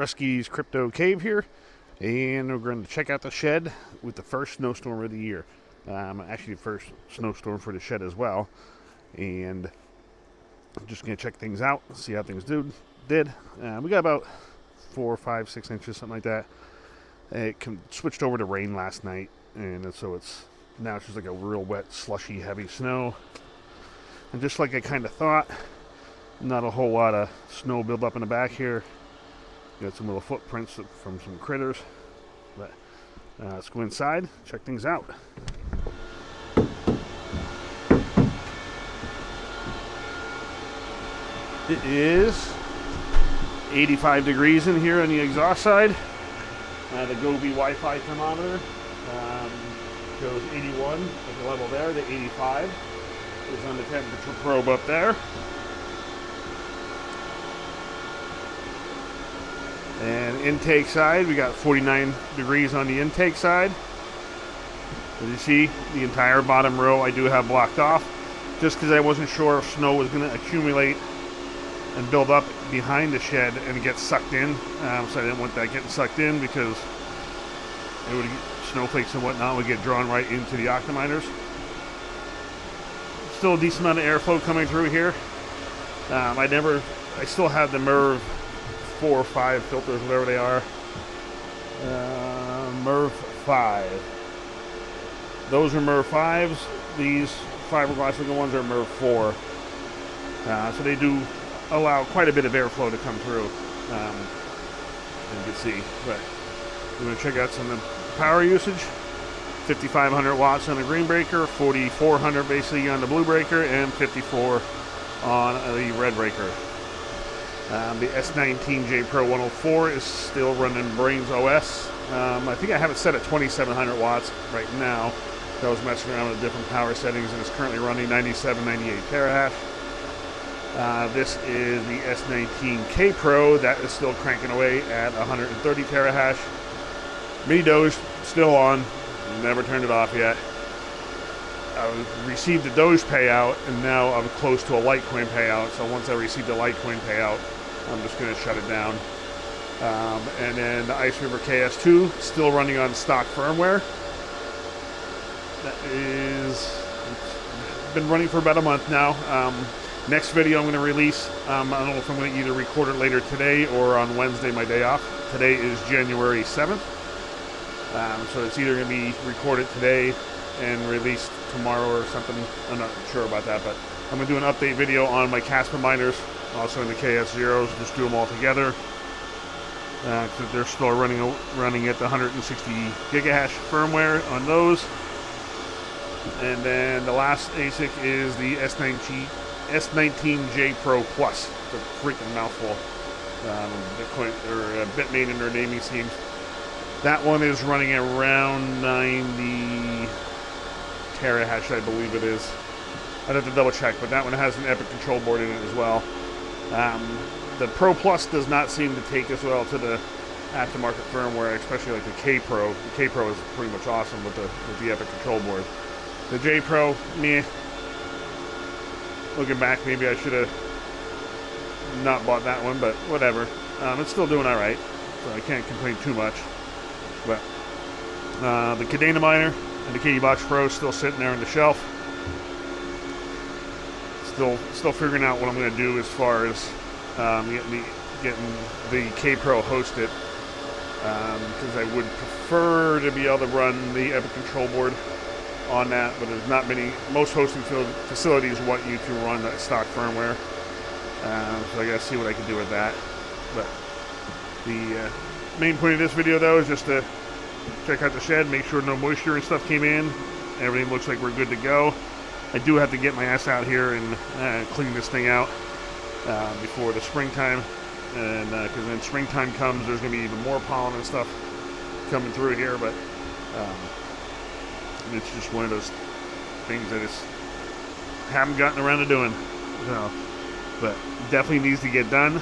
Rusty's Crypto Cave here, and we're going to check out the shed with the first snowstorm of the year. Actually, the first snowstorm for the shed as well, and I'm just going to check things out, see how things did. We got about 4, 5, 6 inches, something like that. It switched over to rain last night, and so now it's just like a real wet, slushy, heavy snow. And just like I kind of thought, not a whole lot of snow build up in the back here. Got some little footprints from some critters. But let's go inside, check things out. It is 85 degrees in here on the exhaust side. The Gobi Wi-Fi thermometer shows 81 at the level there. The 85 is on the temperature probe up there. And intake side, we got 49 degrees on the intake side. As you see, the entire bottom row I do have blocked off, just because I wasn't sure if snow was going to accumulate and build up behind the shed and get sucked in. So I didn't want that getting sucked in, because it would snowflakes and whatnot would get drawn right into the octominers. Still a decent amount of airflow coming through here. I still have the MERV 4 or 5 filters, whatever they are. MERV 5. Those are MERV 5s. These fiberglass looking ones are MERV 4. So they do allow quite a bit of airflow to come through. And you can see. But we're going to check out some of the power usage. 5,500 watts on the green breaker, 4,400 basically on the blue breaker, and 54 on the red breaker. The S19K Pro 104 is still running Brains OS. I think I have it set at 2,700 watts right now. I was messing around with different power settings, and it's currently running 97, 98 terahash. This is the S19K Pro. That is still cranking away at 130 terahash. Mini Doge still on. Never turned it off yet. I received the Doge payout, and now I'm close to a Litecoin payout. So once I receive the Litecoin payout, I'm just going to shut it down. And then the Ice River KS2 still running on stock firmware. That is been running for about a month now. Next video I'm going to release, I don't know if I'm going to either record it later today or on Wednesday, my day off. Today is January 7th. So it's either going to be recorded today and released tomorrow or something. I'm not sure about that, but I'm going to do an update video on my Casper miners, also in the KS0s, just do them all together. Because they're still running at the 160 gigahash firmware on those. And then the last ASIC is the S19K Pro Plus. It's a freaking mouthful. Bitcoin, or Bitmain in their naming schemes. That one is running around 90 terahash, I believe it is. I'd have to double check, but that one has an Epic Control Board in it as well. The Pro Plus does not seem to take as well to the aftermarket firmware, especially like the K Pro. The K Pro is pretty much awesome with the Epic Control Board. The J Pro, meh. Looking back, maybe I should have not bought that one, but whatever. It's still doing all right, so I can't complain too much. But the Cadena miner and the KD Box Pro still sitting there on the shelf. Still figuring out what I'm going to do as far as getting the K Pro hosted, because I would prefer to be able to run the Epic Control Board on that, but there's not many. Most hosting facilities want you to run that stock firmware, so I got to see what I can do with that. But the main point of this video, though, is just to check out the shed, make sure no moisture and stuff came in. Everything looks like we're good to go. I do have to get my ass out here and clean this thing out before the springtime, and because when springtime comes, there's going to be even more pollen and stuff coming through here. But it's just one of those things that I haven't gotten around to doing. So, but definitely needs to get done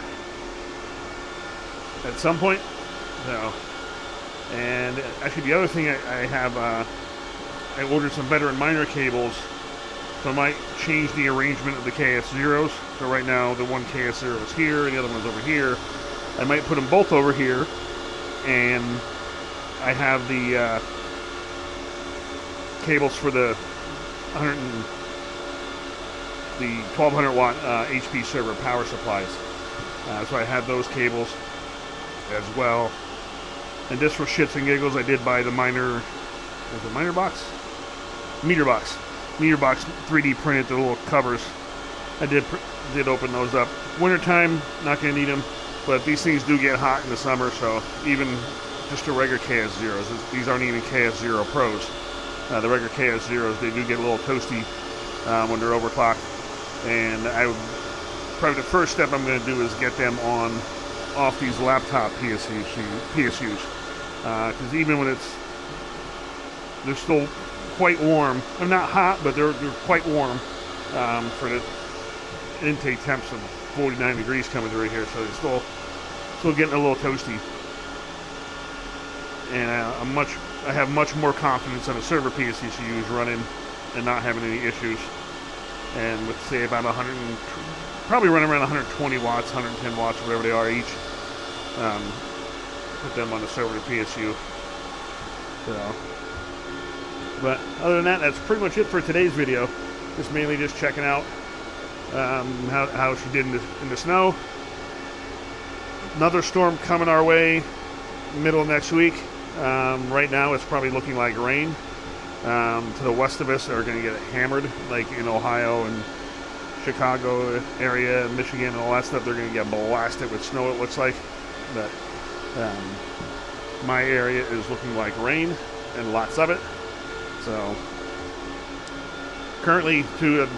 at some point. So, and actually the other thing I have, I ordered some veteran miner cables, so I might change the arrangement of the KS0s. So right now the one KS0 is here and the other one's over here. I might put them both over here, and I have the cables for the 1200 watt HP server power supplies. So I had those cables as well. And just for shits and giggles, I did buy the Meter box? Meter box 3D printed the little covers. I did open those up. Wintertime, not going to need them, but these things do get hot in the summer, so even just the regular KS0s, these aren't even KS0 Pros. The regular KS0s, they do get a little toasty when they're overclocked. And probably the first step I'm going to do is get them off these laptop PSUs. Because even when they're still quite warm. They're not hot, but they're quite warm for the intake temps of 49 degrees coming through here, so they're still getting a little toasty. And I have much more confidence on a server PSUs running and not having any issues. And with, say, about probably running around 120 watts, 110 watts, whatever they are each. Put them on the server PSU. So, but other than that, that's pretty much it for today's video. Just mainly just checking out how she did in the snow. Another storm coming our way middle of next week. Right now it's probably looking like rain. To the west of us are going to get hammered, like in Ohio and Chicago area, Michigan, and all that stuff. They're going to get blasted with snow, it looks like. But my area is looking like rain and lots of it. So currently,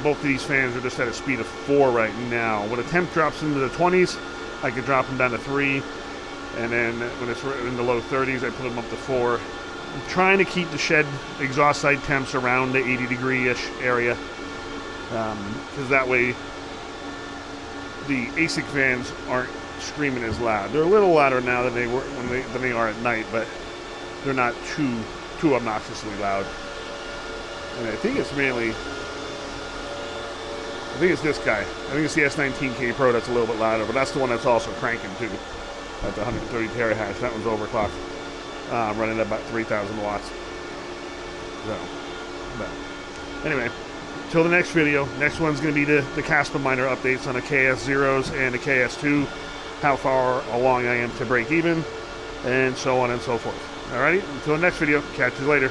both of these fans are just at a speed of 4 right now. When a temp drops into the 20s, I could drop them down to 3. And then when it's in the low 30s, I put them up to 4. I'm trying to keep the shed exhaust side temps around the 80 degree-ish area. Because that way, the ASIC fans aren't screaming as loud. They're a little louder now than they are at night, but they're not too obnoxiously loud. And I think it's this guy. I think it's the S19K Pro that's a little bit louder, but that's the one that's also cranking too at the 130 terahash. That one's overclocked, running at about 3,000 watts. So, but anyway, till the next video. Next one's going to be the Caspa miner updates on the KS0s and the KS2, how far along I am to break even, and so on and so forth. Alrighty, until the next video, catch you later.